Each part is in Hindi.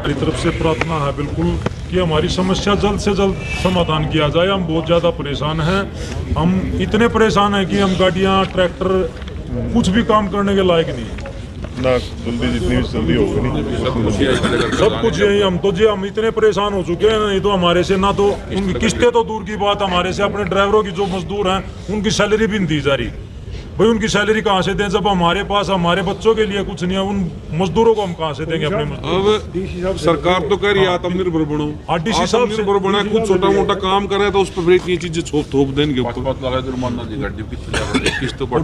हमारी तरफ से प्रार्थना है बिल्कुल कि हमारी समस्या जल्द से जल्द समाधान किया जाए। हम बहुत ज़्यादा परेशान हैं, हम इतने परेशान हैं कि हम गाड़ियाँ ट्रैक्टर कुछ भी काम करने के लायक नहीं ना, जल्दी जितनी भी जल्दी होगी नहीं सब कुछ यही। हम इतने परेशान हो चुके हैं, नहीं तो हमारे से ना तो उनकी किस्तें तो दूर की बात, हमारे से अपने ड्राइवरों की जो मजदूर हैं उनकी सैलरी भी नहीं दी जा रही। भाई उनकी सैलरी कहाँ से दें जब हमारे पास हमारे बच्चों के लिए कुछ नहीं है, उन मजदूरों को हम कहाँ से देंगे अपने मजदूर। अब सरकार तो कह रही है आत्मनिर्भर बनो, डीसी साहब से आत्मनिर्भर बना, कुछ छोटा मोटा काम करे तो उस पर ये चीजें थोप देंगे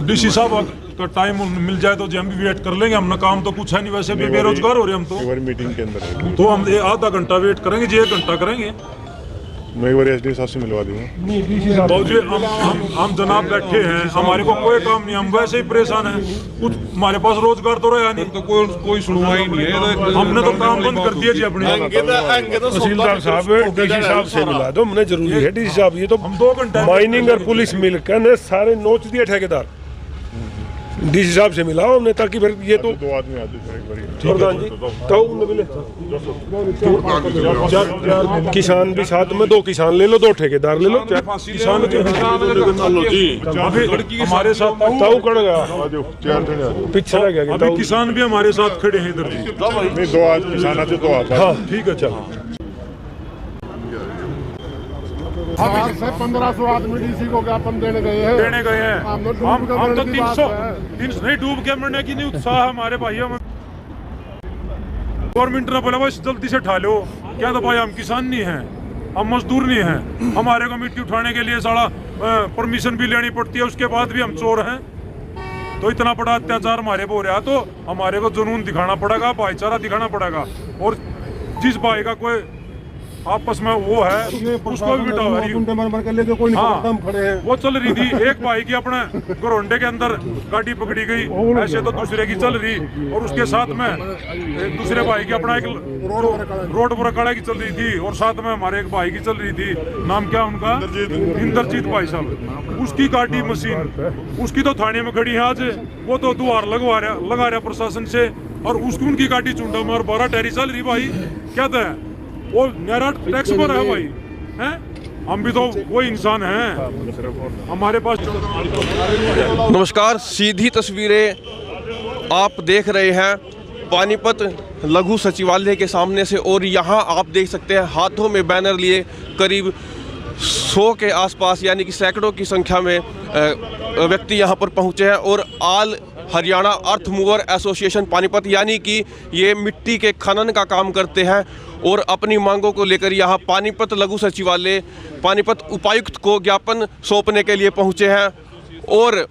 डीसी साहब का टाइम मिल जाए तो हम भी वेट कर लेंगे। हमने काम तो कुछ है नहीं, वैसे भी बेरोजगार हो रहे हम तो मीटिंग के अंदर तो हम आधा घंटा वेट करेंगे जी, 1 घंटा करेंगे। मैं एक बार एसडी साहब से मिलवा दूंगा। हम जनाब बैठे हैं, हमारे को कोई काम नहीं, हम वैसे ही परेशान हैं, कुछ हमारे पास रोजगार तो रहा नहीं, तो कोई सुनवाई नहीं है। हमने तो काम बंद कर दिया जी अपने। तहसीलदार साहब डीसी साहब से मिला दो, मैंने जरूरी है डीसी साहब। ये तो हम 2 घंटे माइनिंग और पुलिस मिलकर ने सारे नोच दिए ठेकेदार। डीसी साहब से मिलाओ हमने, ताकि फिर ये तो 2 आदमी आते थे एक बार प्रधान जी तो मिले किसान भी साथ में, 2 किसान ले लो, 2 ठेकेदार ले लो, किसान अभी हमारे साथ ताऊ कड़ गया पीछे रह गया। अभी किसान भी हमारे साथ खड़े हैं इधर जी। नहीं, 2 आज किसान आते 2 आता। हाँ ठीक है, चलो 1500 आदमी डीसी को ज्ञापन देने गए हैं। हम तो 300 नहीं डूब के मरने की नहीं उत्साह है हमारे भाइयों में। गवर्नमेंट ने बोला बस जल्दी से उठा लो, क्या तो भाई हम किसान नहीं हैं, हम मजदूर नहीं हैं, हमारे को मिट्टी उठाने के लिए सारा परमिशन भी लेनी पड़ती है, उसके बाद भी हम चोर हैं। तो इतना बड़ा अत्याचार हमारे पे हो रहा, तो हमारे को जुनून दिखाना पड़ेगा, भाईचारा दिखाना पड़ेगा। और जिस भाई का कोई आपस में वो है उसको भी बिठाओ। हाँ, वो चल रही थी एक भाई की अपने घरोंडे के अंदर गाड़ी पकड़ी गई, ऐसे तो दूसरे की चल रही, और उसके साथ में एक दूसरे भाई की अपना एक रोड पर कड़ा की चल रही थी, और साथ में हमारे एक भाई की चल रही थी, नाम क्या उनका, इंद्रजीत भाई साहब, उसकी गाड़ी मशीन उसकी तो थाने में खड़ी है आज, वो तो दुआर लगा रहा प्रशासन से, और उसकी उनकी गाड़ी चुंडा में और 12 टैरी चल रही। भाई क्या था वो नया टैक्स पर है भाई, हैं हम भी तो वो इंसान हैं, हमारे पास। नमस्कार, सीधी तस्वीरें आप देख रहे हैं पानीपत लघु सचिवालय के सामने से, और यहाँ आप देख सकते हैं हाथों में बैनर लिए करीब 100 के आसपास यानी कि सैकड़ों की संख्या में व्यक्ति यहाँ पर पहुँचे हैं। और आल हरियाणा अर्थ मूवर एसोसिएशन पानीपत यानी कि ये मिट्टी के खनन का काम करते हैं, और अपनी मांगों को लेकर यहाँ पानीपत लघु सचिवालय पानीपत उपायुक्त को ज्ञापन सौंपने के लिए पहुँचे हैं। और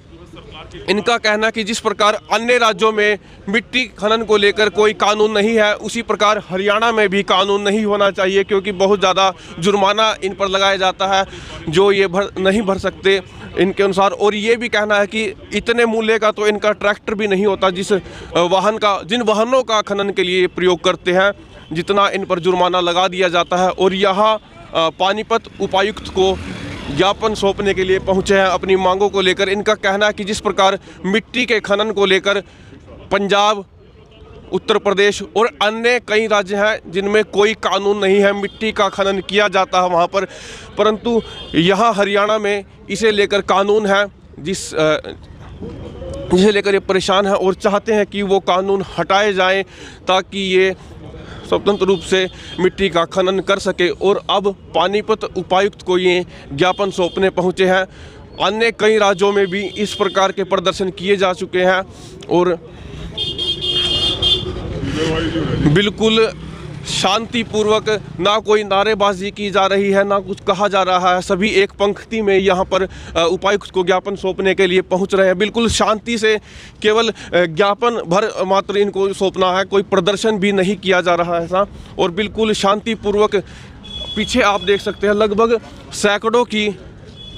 इनका कहना कि जिस प्रकार अन्य राज्यों में मिट्टी खनन को लेकर कोई कानून नहीं है, उसी प्रकार हरियाणा में भी कानून नहीं होना चाहिए, क्योंकि बहुत ज़्यादा जुर्माना इन पर लगाया जाता है जो ये नहीं भर सकते इनके अनुसार। और ये भी कहना है कि इतने मूल्य का तो इनका ट्रैक्टर भी नहीं होता जिन वाहनों का खनन के लिए प्रयोग करते हैं, जितना इन पर जुर्माना लगा दिया जाता है। और यहाँ पानीपत उपायुक्त को ज्ञापन सौंपने के लिए पहुंचे हैं अपनी मांगों को लेकर। इनका कहना है कि जिस प्रकार मिट्टी के खनन को लेकर पंजाब, उत्तर प्रदेश और अन्य कई राज्य हैं जिनमें कोई कानून नहीं है, मिट्टी का खनन किया जाता है वहां पर, परंतु यहाँ हरियाणा में इसे लेकर कानून है, जिसे लेकर ये परेशान है और चाहते हैं कि वो कानून हटाए जाएं ताकि ये स्वतंत्र रूप से मिट्टी का खनन कर सके। और अब पानीपत उपायुक्त को ये ज्ञापन सौंपने पहुंचे हैं। अन्य कई राज्यों में भी इस प्रकार के प्रदर्शन किए जा चुके हैं, और बिल्कुल शांतिपूर्वक, ना कोई नारेबाजी की जा रही है, ना कुछ कहा जा रहा है, सभी एक पंक्ति में यहाँ पर उपायुक्त को ज्ञापन सौंपने के लिए पहुँच रहे हैं। बिल्कुल शांति से, केवल ज्ञापन भर मात्र इनको सौंपना है, कोई प्रदर्शन भी नहीं किया जा रहा है ऐसा, और बिल्कुल शांतिपूर्वक। पीछे आप देख सकते हैं लगभग सैकड़ों की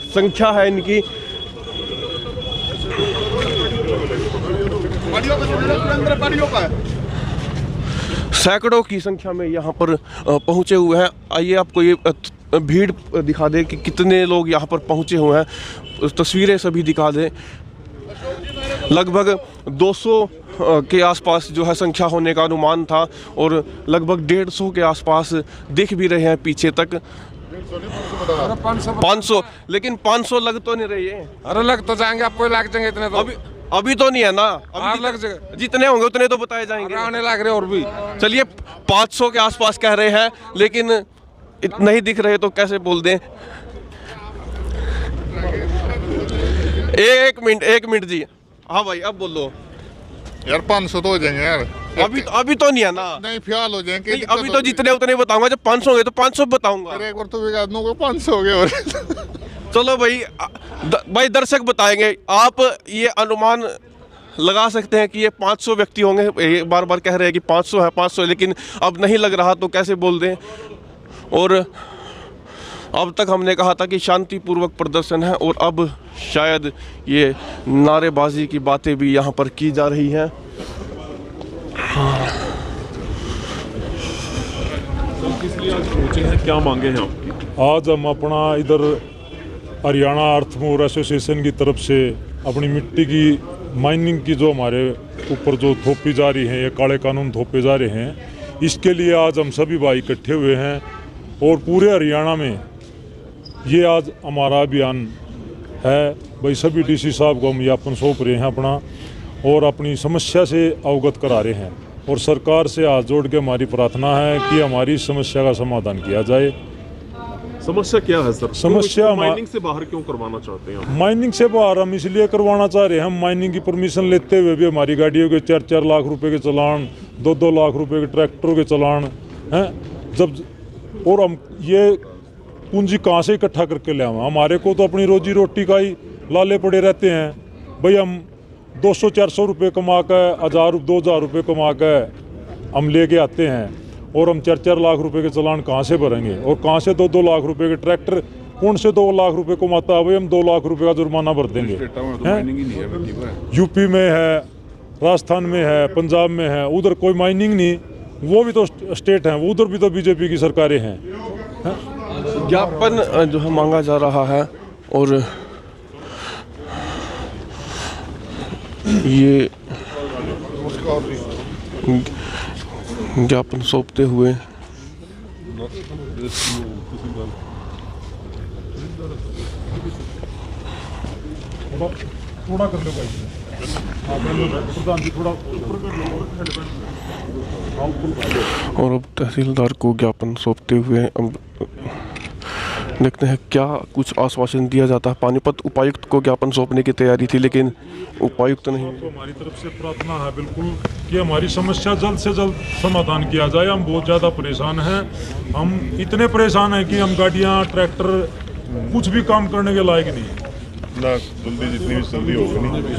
संख्या है इनकी। सैकड़ों की संख्या में यहाँ पर पहुँचे हुए हैं। आइए आपको ये भीड़ दिखा दें कि कितने लोग यहाँ पर पहुँचे हुए हैं, तस्वीरें सभी दिखा दें। लगभग 200 के आसपास जो है संख्या होने का अनुमान था और लगभग 150 के आसपास दिख भी रहे हैं पीछे तक। 500, लेकिन 500 लग तो नहीं रही है। अरे लग तो जाएंगे, आपको लग जाएंगे इतने तो। अभी तो नहीं है ना, अभी लग जाएगा। जितने होंगे उतने तो बताए जाएंगे। आने लग रहे और भी। चलिए 500 के आसपास कह रहे हैं, लेकिन नहीं दिख रहे तो कैसे बोल दें। एक मिनट जी। हाँ भाई अब बोलो यार 500 तो हो जाएंगे यार। अभी तो नहीं है ना। नहीं फ़िलहाल हो जाएंगे। नहीं, अभी तो जितने उतने बताऊंगा, जब 500 होंगे तो 500 बताऊंगा। अरे एक बार तो बिगा दूंगा 500 हो गए और चलो भाई दर्शक बताएंगे। आप ये अनुमान लगा सकते हैं कि ये 500 व्यक्ति होंगे। ये बार बार कह रहे हैं कि 500 है 500 है, लेकिन अब नहीं लग रहा तो कैसे बोल दें। और अब तक हमने कहा था कि शांतिपूर्वक प्रदर्शन है और अब शायद ये नारेबाजी की बातें भी यहाँ पर की जा रही हैं। क्या मांगे हैं आपकी? आज हम अपना इधर हरियाणा अर्थमोर एसोसिएशन की तरफ से अपनी मिट्टी की माइनिंग की जो हमारे ऊपर जो थोपी जा रही है, ये काले कानून थोपे जा रहे हैं, इसके लिए आज हम सभी भाई इकट्ठे हुए हैं और पूरे हरियाणा में ये आज हमारा अभियान है। भाई सभी डीसी साहब को हम ज्ञापन सौंप रहे हैं अपना और अपनी समस्या से अवगत करा रहे हैं और सरकार से हाथ जोड़ के हमारी प्रार्थना है कि हमारी समस्या का समाधान किया जाए। समस्या क्या है सर? समस्या माइनिंग से बाहर क्यों करवाना चाहते हैं? माइनिंग से बाहर हम इसलिए करवाना चाह रहे हैं, हम माइनिंग की परमिशन लेते हुए भी हमारी गाड़ियों के 4-4 लाख रुपए के चलान, 2-2 लाख रुपए के ट्रैक्टरों के चलान हैं जब, और हम ये पूंजी कहाँ से इकट्ठा करके ले आवा? हमारे को तो अपनी रोजी रोटी का ही लाले पड़े रहते हैं। भाई हम 200-400 रुपये कमा कर 1000-2000 रुपये कमा कर हम लेके आते हैं और हम 4-4 लाख रुपए के चलान कहाँ से भरेंगे? और कहाँ से 2-2 लाख रुपए के ट्रैक्टर? कौन से 2 लाख रुपए कमाता है? भाई हम 2 लाख रुपए का जुर्माना भर देंगे। यूपी में है, राजस्थान में है, पंजाब में है, उधर कोई माइनिंग नहीं, वो भी तो स्टेट हैं, उधर भी तो बीजेपी की सरकारें हैं। ज्ञापन जो है मांगा जा रहा है और ये ज्ञापन सौंपते हुए थोड़ा कर लो भाई, प्रधान जी थोड़ा और अब तहसीलदार को ज्ञापन सौंपते हुए अब देखते हैं क्या कुछ आश्वासन दिया जाता है। पानीपत उपायुक्त को ज्ञापन सौंपने की तैयारी थी, लेकिन उपायुक्त नहीं। तो हमारी तरफ से प्रार्थना है बिल्कुल कि हमारी समस्या जल्द से जल्द समाधान किया जाए। हम बहुत ज़्यादा परेशान हैं, हम इतने परेशान हैं कि हम गाड़ियाँ, ट्रैक्टर कुछ भी काम करने के लायक नहीं है ना। जल्दी जितनी भी जल्दी होगी नहीं,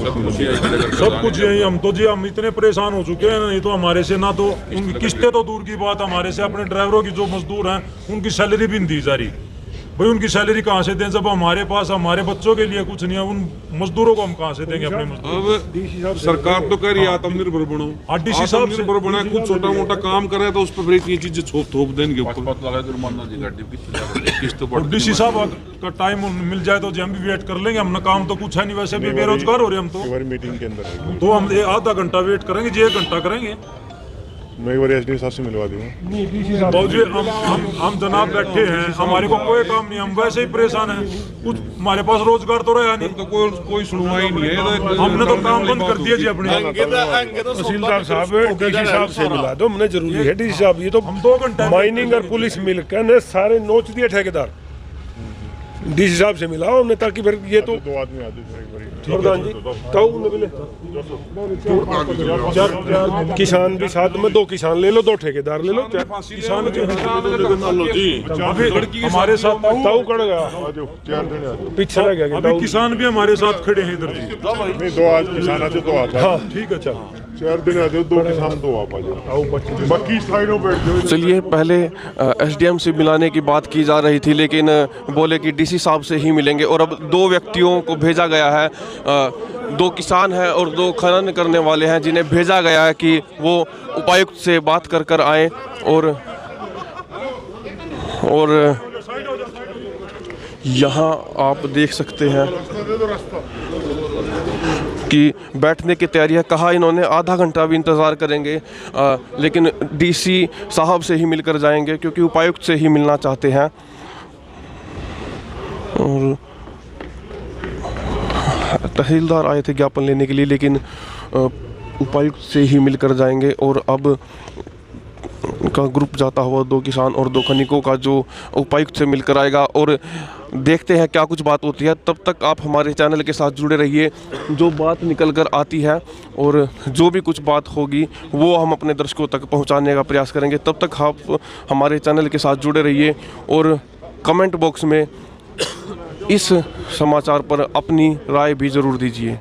सब कुछ यही। हम इतने परेशान हो चुके हैं, नहीं तो हमारे से ना तो उनकी किस्तें तो दूर की बात, हमारे से अपने ड्राइवरों की जो मजदूर हैं उनकी सैलरी भी नहीं दी जा रही। भाई उनकी सैलरी कहाँ से दें जब हमारे पास हमारे बच्चों के लिए कुछ नहीं है? उन मजदूरों को हम कहाँ से देंगे अपने मजदूर? अब सरकार तो कह रही है आत्मनिर्भर बनो, आत्मनिर्भर बना, कुछ छोटा मोटा काम करे तो उस पर ये चीजें थोप देंगे ऊपर। डीसी साहब का टाइम मिल जाए तो हम भी वेट कर लेंगे। हमने काम तो कुछ है नहीं, वैसे भी बेरोजगार हो रहे हम तो। मीटिंग के अंदर तो हम आधा घंटा वेट करेंगे जी, 1 घंटा करेंगे। मैं एक बार एसडीएम साहब से मिलवा दूंगा। बाबू जी हम जनाब बैठे हैं, हमारे को कोई काम नहीं, हम वैसे ही परेशान हैं। कुछ हमारे पास रोजगार तो रहा नहीं, तो कोई सुनवाई नहीं है। हमने तो काम बंद कर दिया जी अपने। तहसीलदार साहब डीसी साहब से मिला दो, हमने जरूरी है। डीसी साहब ये तो हम 2 घंटे माइनिंग और पुलिस मिलकर ने सारे नोच दिए ठेकेदार। डीसी साहब से मिलाओ हमने, ताकि फिर ये तो 2 आदमी आते थे एक बारी। प्रधान जी ताऊ मिले, किसान भी साथ में, 2 किसान ले लो, 2 ठेकेदार ले लो। किसान हमारे साथ ताऊ कड़ गया, 4 दिन पीछे रह गया। अभी किसान भी हमारे साथ खड़े हैं इधर जी। नहीं, 2 आज किसान आते 2 आता। हाँ ठीक है, चल 4 दिन आते 2 किसान 2 आप आ जाओ, बाकी साइडों बैठ जाओ। चलिए पहले एसडीएम से मिलाने की बात की जा रही थी, लेकिन बोले कि डीसी साहब से ही मिलेंगे। और अब 2 व्यक्तियों को भेजा गया है, 2 किसान हैं और 2 खनन करने वाले हैं, जिन्हें भेजा गया है कि वो उपायुक्त से बात कर आए। और यहाँ आप देख सकते हैं की बैठने की तैयारी है। कहा इन्होंने आधा घंटा भी इंतज़ार करेंगे, लेकिन डीसी साहब से ही मिलकर जाएंगे क्योंकि उपायुक्त से ही मिलना चाहते हैं। और तहसीलदार आए थे ज्ञापन लेने के लिए, लेकिन उपायुक्त से ही मिलकर जाएंगे। और अब का ग्रुप जाता हुआ 2 किसान और 2 खनिकों का जो उपायुक्त से मिलकर आएगा, और देखते हैं क्या कुछ बात होती है। तब तक आप हमारे चैनल के साथ जुड़े रहिए। जो बात निकल कर आती है और जो भी कुछ बात होगी वो हम अपने दर्शकों तक पहुंचाने का प्रयास करेंगे। तब तक आप हमारे चैनल के साथ जुड़े रहिए और कमेंट बॉक्स में इस समाचार पर अपनी राय भी ज़रूर दीजिए।